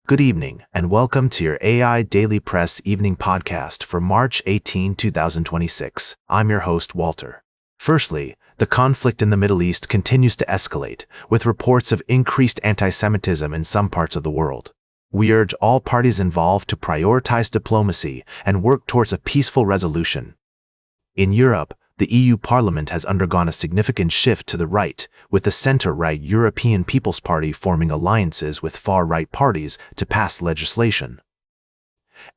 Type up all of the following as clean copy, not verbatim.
Good evening, and welcome to your AIDailyPress evening podcast for March 18, 2026. I'm your host, Walter. Firstly, the conflict in the Middle East continues to escalate, with reports of increased anti-Semitism in some parts of the world. We urge all parties involved to prioritize diplomacy and work towards a peaceful resolution. In Europe, the EU Parliament has undergone a significant shift to the right, with the center-right European People's Party forming alliances with far-right parties to pass legislation.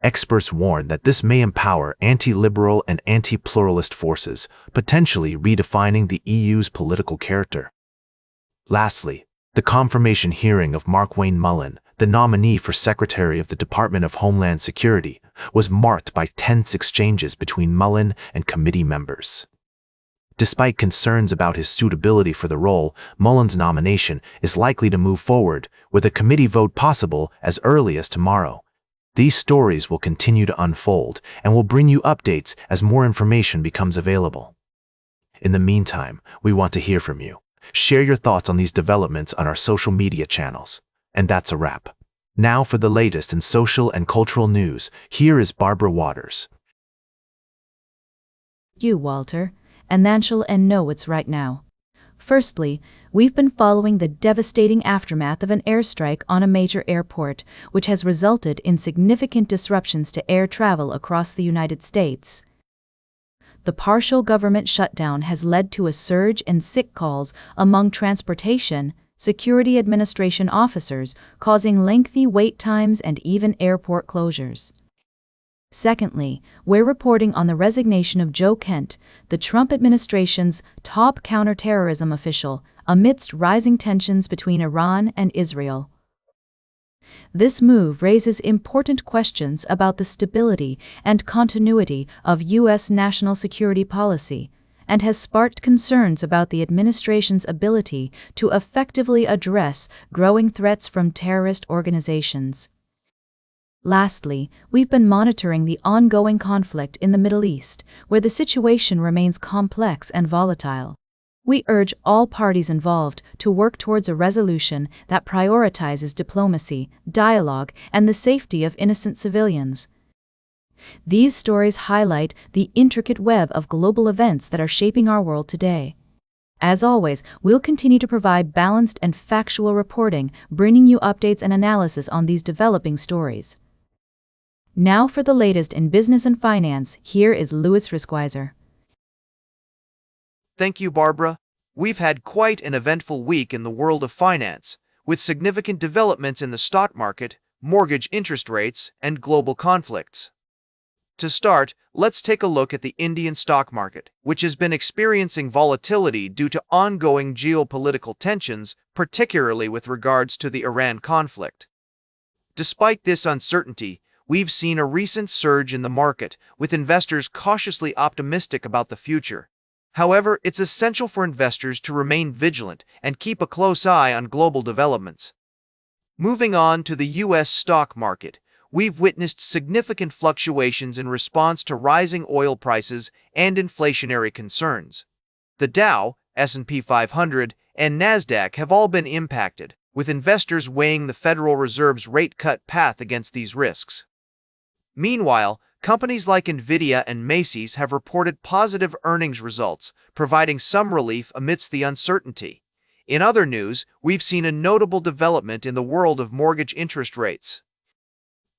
Experts warn that this may empower anti-liberal and anti-pluralist forces, potentially redefining the EU's political character. Lastly, the confirmation hearing of Mark Wayne Mullen, the nominee for Secretary of the Department of Homeland Security, was marked by tense exchanges between Mullen and committee members. Despite concerns about his suitability for the role, Mullen's nomination is likely to move forward, with a committee vote possible as early as tomorrow. These stories will continue to unfold and will bring you updates as more information becomes available. In the meantime, we want to hear from you. Share your thoughts on these developments on our social media channels. And that's a wrap. Now for the latest in social and cultural news, here is Barbara Waters. You, Walter, and Nanshall and know it's right now. Firstly, we've been following the devastating aftermath of an airstrike on a major airport, which has resulted in significant disruptions to air travel across the United States. The partial government shutdown has led to a surge in sick calls among transportation, security administration officers, causing lengthy wait times and even airport closures. Secondly, we're reporting on the resignation of Joe Kent, the Trump administration's top counterterrorism official, amidst rising tensions between Iran and Israel. This move raises important questions about the stability and continuity of U.S. national security policy, and has sparked concerns about the administration's ability to effectively address growing threats from terrorist organizations. Lastly, we've been monitoring the ongoing conflict in the Middle East, where the situation remains complex and volatile. We urge all parties involved to work towards a resolution that prioritizes diplomacy, dialogue, and the safety of innocent civilians. These stories highlight the intricate web of global events that are shaping our world today. As always, we'll continue to provide balanced and factual reporting, bringing you updates and analysis on these developing stories. Now for the latest in business and finance, here is Louis Riskweiser. Thank you, Barbara. We've had quite an eventful week in the world of finance, with significant developments in the stock market, mortgage interest rates, and global conflicts. To start, let's take a look at the Indian stock market, which has been experiencing volatility due to ongoing geopolitical tensions, particularly with regards to the Iran conflict. Despite this uncertainty, we've seen a recent surge in the market, with investors cautiously optimistic about the future. However, it's essential for investors to remain vigilant and keep a close eye on global developments. Moving on to the U.S. stock market, we've witnessed significant fluctuations in response to rising oil prices and inflationary concerns. The Dow, S&P 500, and Nasdaq have all been impacted, with investors weighing the Federal Reserve's rate cut path against these risks. Meanwhile, companies like Nvidia and Macy's have reported positive earnings results, providing some relief amidst the uncertainty. In other news, we've seen a notable development in the world of mortgage interest rates.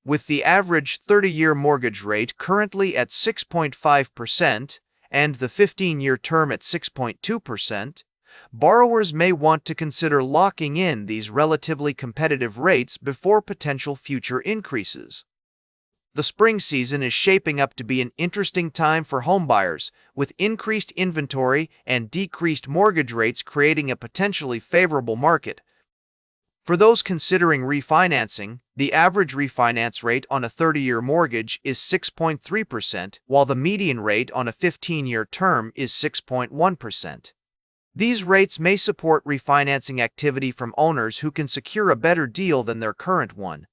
With the average 30-year mortgage rate currently at 6.5% and the 15-year term at 6.2%, borrowers may want to consider locking in these relatively competitive rates before potential future increases. The spring season is shaping up to be an interesting time for homebuyers, with increased inventory and decreased mortgage rates creating a potentially favorable market. For those considering refinancing, the average refinance rate on a 30-year mortgage is 6.3%, while the median rate on a 15-year term is 6.1%. These rates may support refinancing activity from owners who can secure a better deal than their current one.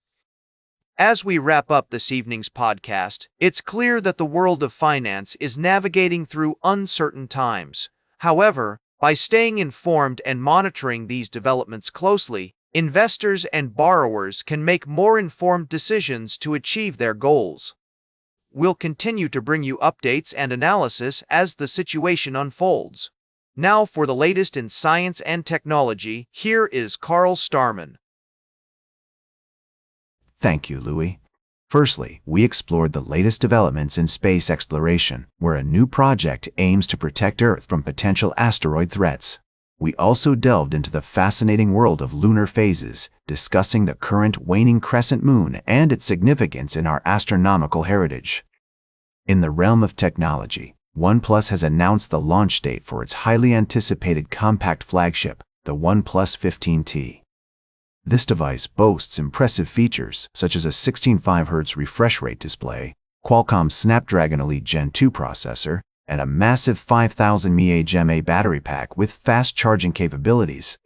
As we wrap up this evening's podcast, it's clear that the world of finance is navigating through uncertain times. However, by staying informed and monitoring these developments closely, Investors and borrowers can make more informed decisions to achieve their goals. We'll continue to bring you updates and analysis as the situation unfolds. Now for the latest in science and technology, here is Carl Starman. Thank you, Louis. Firstly, we explored the latest developments in space exploration, where a new project aims to protect Earth from potential asteroid threats. We also delved into the fascinating world of lunar phases, discussing the current waning crescent moon and its significance in our astronomical heritage. In the realm of technology, OnePlus has announced the launch date for its highly anticipated compact flagship, the OnePlus 15T. This device boasts impressive features such as a 16.5 Hz refresh rate display, Qualcomm's Snapdragon Elite Gen 2 processor, and a massive 5000 mAh battery pack with fast charging capabilities.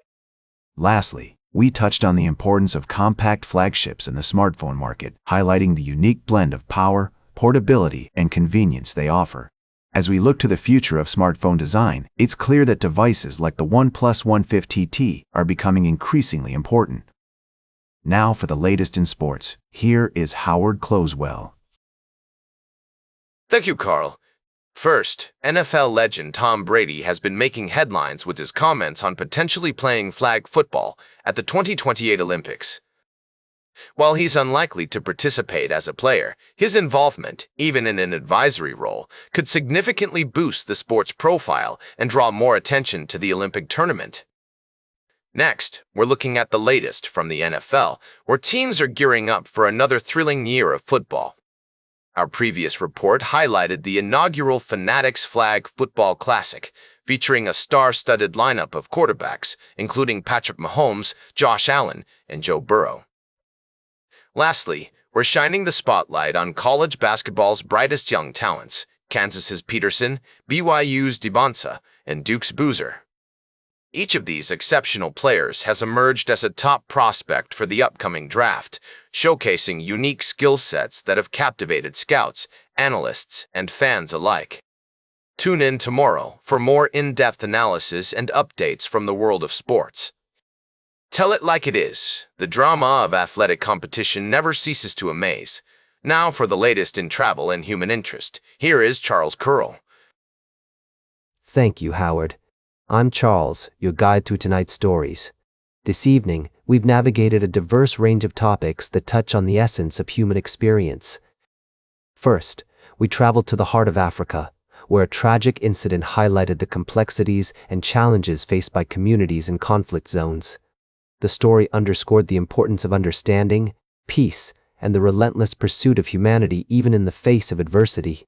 Lastly, we touched on the importance of compact flagships in the smartphone market, highlighting the unique blend of power, portability, and convenience they offer. As we look to the future of smartphone design, it's clear that devices like the OnePlus 150T are becoming increasingly important. Now for the latest in sports, here is Howard Closewell. Thank you, Carl. First, NFL legend Tom Brady has been making headlines with his comments on potentially playing flag football at the 2028 Olympics. While he's unlikely to participate as a player, his involvement, even in an advisory role, could significantly boost the sport's profile and draw more attention to the Olympic tournament. Next, we're looking at the latest from the NFL, where teams are gearing up for another thrilling year of football. Our previous report highlighted the inaugural Fanatics Flag Football Classic, featuring a star-studded lineup of quarterbacks, including Patrick Mahomes, Josh Allen, and Joe Burrow. Lastly, we're shining the spotlight on college basketball's brightest young talents, Kansas's Peterson, BYU's Dibonsa, and Duke's Boozer. Each of these exceptional players has emerged as a top prospect for the upcoming draft, showcasing unique skill sets that have captivated scouts, analysts, and fans alike. Tune in tomorrow for more in-depth analysis and updates from the world of sports. Tell it like it is. The drama of athletic competition never ceases to amaze. Now for the latest in travel and human interest, here is Charles Curl. Thank you, Howard. I'm Charles, your guide through tonight's stories. This evening, we've navigated a diverse range of topics that touch on the essence of human experience. First, we traveled to the heart of Africa, where a tragic incident highlighted the complexities and challenges faced by communities in conflict zones. The story underscored the importance of understanding, peace, and the relentless pursuit of humanity even in the face of adversity.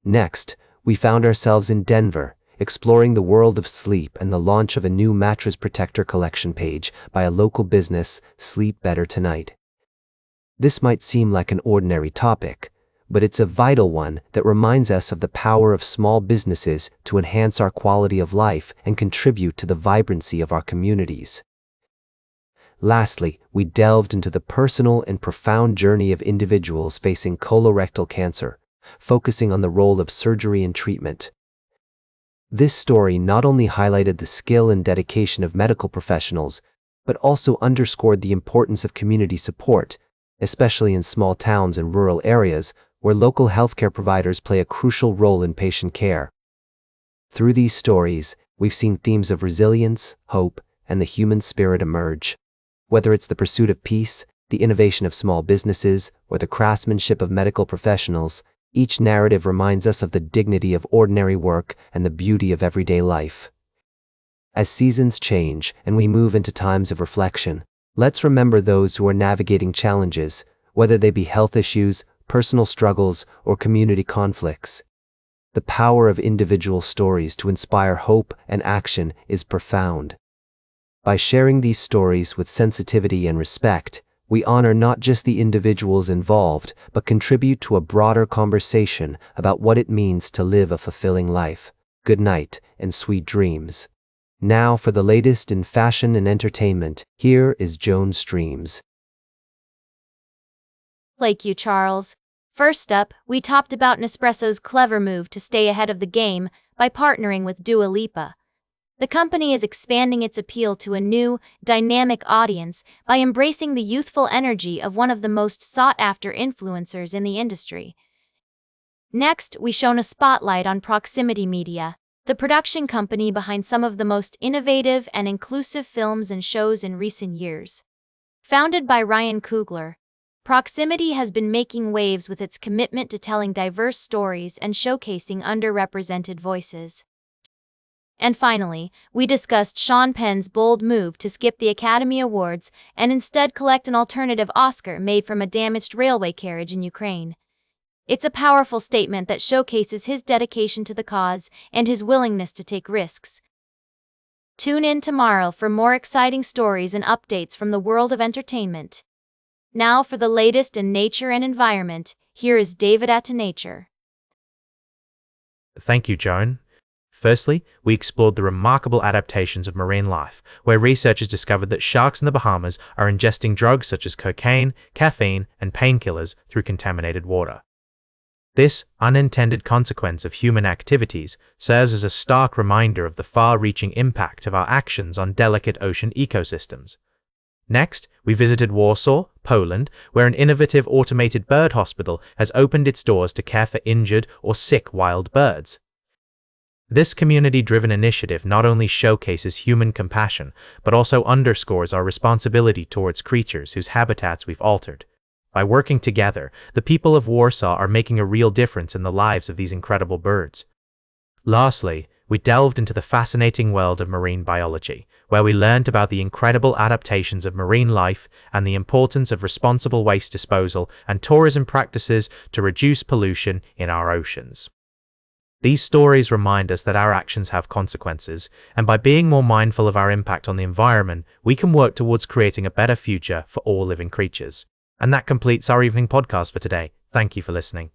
Next, we found ourselves in Denver, exploring the world of sleep and the launch of a new mattress protector collection page by a local business, Sleep Better Tonight. This might seem like an ordinary topic, but it's a vital one that reminds us of the power of small businesses to enhance our quality of life and contribute to the vibrancy of our communities. Lastly, we delved into the personal and profound journey of individuals facing colorectal cancer, focusing on the role of surgery and treatment. This story not only highlighted the skill and dedication of medical professionals, but also underscored the importance of community support, especially in small towns and rural areas where local healthcare providers play a crucial role in patient care. Through these stories, we've seen themes of resilience, hope, and the human spirit emerge. Whether it's the pursuit of peace, the innovation of small businesses, or the craftsmanship of medical professionals, each narrative reminds us of the dignity of ordinary work and the beauty of everyday life. As seasons change and we move into times of reflection, let's remember those who are navigating challenges, whether they be health issues, personal struggles, or community conflicts. The power of individual stories to inspire hope and action is profound. By sharing these stories with sensitivity and respect, we honor not just the individuals involved, but contribute to a broader conversation about what it means to live a fulfilling life. Good night and sweet dreams. Now for the latest in fashion and entertainment, here is Joan Streams. Thank you, Charles. First up, we talked about Nespresso's clever move to stay ahead of the game by partnering with Dua Lipa. The company is expanding its appeal to a new, dynamic audience by embracing the youthful energy of one of the most sought-after influencers in the industry. Next, we shone a spotlight on Proximity Media, the production company behind some of the most innovative and inclusive films and shows in recent years. Founded by Ryan Coogler, Proximity has been making waves with its commitment to telling diverse stories and showcasing underrepresented voices. And finally, we discussed Sean Penn's bold move to skip the Academy Awards and instead collect an alternative Oscar made from a damaged railway carriage in Ukraine. It's a powerful statement that showcases his dedication to the cause and his willingness to take risks. Tune in tomorrow for more exciting stories and updates from the world of entertainment. Now for the latest in nature and environment, here is David at Nature. Thank you, Joan. Firstly, we explored the remarkable adaptations of marine life, where researchers discovered that sharks in the Bahamas are ingesting drugs such as cocaine, caffeine, and painkillers through contaminated water. This unintended consequence of human activities serves as a stark reminder of the far-reaching impact of our actions on delicate ocean ecosystems. Next, we visited Warsaw, Poland, where an innovative automated bird hospital has opened its doors to care for injured or sick wild birds. This community-driven initiative not only showcases human compassion, but also underscores our responsibility towards creatures whose habitats we've altered. By working together, the people of Warsaw are making a real difference in the lives of these incredible birds. Lastly, we delved into the fascinating world of marine biology, where we learned about the incredible adaptations of marine life and the importance of responsible waste disposal and tourism practices to reduce pollution in our oceans. These stories remind us that our actions have consequences, and by being more mindful of our impact on the environment, we can work towards creating a better future for all living creatures. And that completes our evening podcast for today. Thank you for listening.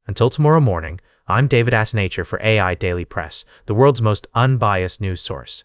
Until tomorrow morning, I'm David at Nature for AI Daily Press, the world's most unbiased news source.